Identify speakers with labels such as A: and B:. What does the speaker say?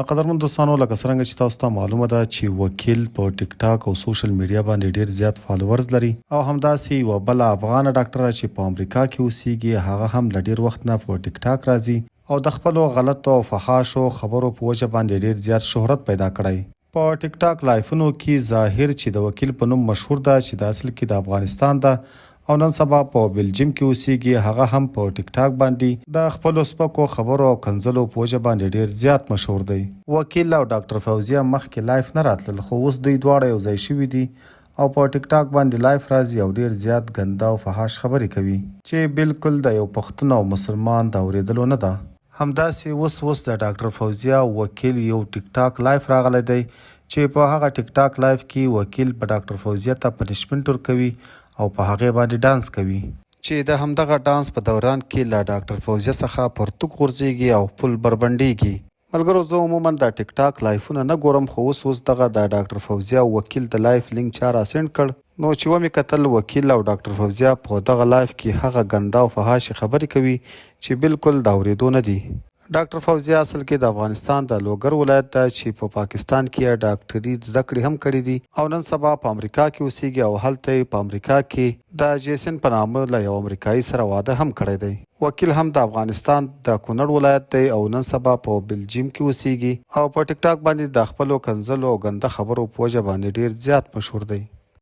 A: قدرمن دوستانو، لکه څرنګه چې تاسو ته معلومه ده چې وکیل په ټیک ټاک او سوشل میډیا باندې ډیر زیات فالوورز لري او همداسې یوه بله افغان ډاکټره چې په امریکا کې اوسیږي هغه هم له ډیر وخت نه په ټیک ټاک راځي او د خپلو غلطو او فحاشو خبرو په وجه باندې ډیر زیات شهرت پیدا کړی په ټیک ټاک لایفونو کې ظاهر چې د وکیل په نوم مشهور ده چې د اصل کې د افغانستان ده او نن سبا په بلجیم کې اوسیږي هغه هم په ټیک ټاک باندې د خپلو سپکو خبرو او کنځلو په وجه باندې ډیر زیات مشهور دی. وکیل او ډاکټر فوزیه مخکې لایف نه راتلل خو اوس دوی دواړه یو ځای شوي دي او په ټیک ټاک باندې لایف راځي او ډیر زیات ګنده او فحاش خبرې کوي چې بالکل د یو پښتون او مسلمان د اورېدلو نه ده. همداسې اوس د ډاکټر فوزیه او وکیل یو ټیک ټاک لایف راغلی دی چې په هغه ټیک ټاک لایف کې وکیل په ډاکټر فوزیه ته پنشمنټ ورکوي او په هغې باندې ډانس کوي چې د همدغه ډانس په دوران کې له ډاکټر فوزیه څخه پرتوګ غورځېږي او پل بربنډېږي. ملګرو، زه عموما د ټیک ټاک لایفونه نه ګورم خو اوس دغه د ډاکټر فوزیه او وکیل د لایف لینک چا راسینډ کړ نو چې ومې کتل وکیل او ډاکټر فوزیه په دغه لایف کې هغه ګنده او فحاشې خبرې کوي چې بالکل د اورېدو نه دي. ډاکټر فوزیه اصل کې د افغانستان د لوګر ولایت ده چې په پاکستان کې ډاکټري زده کړې هم کړې دي او نن سبا په امریکا کې اوسیږي او هلته یې په امریکا کې د جیسن په نامه له یو امریکایي سره واده هم کړی دی. وکیل هم د افغانستان د کونړ ولایت دی او نن سبا په بلجیم کې اوسیږي او په ټیک ټاک باندې د خپلو کنځلو او ګنده خبرو په وجه باندې ډیر زیات مشهور دی.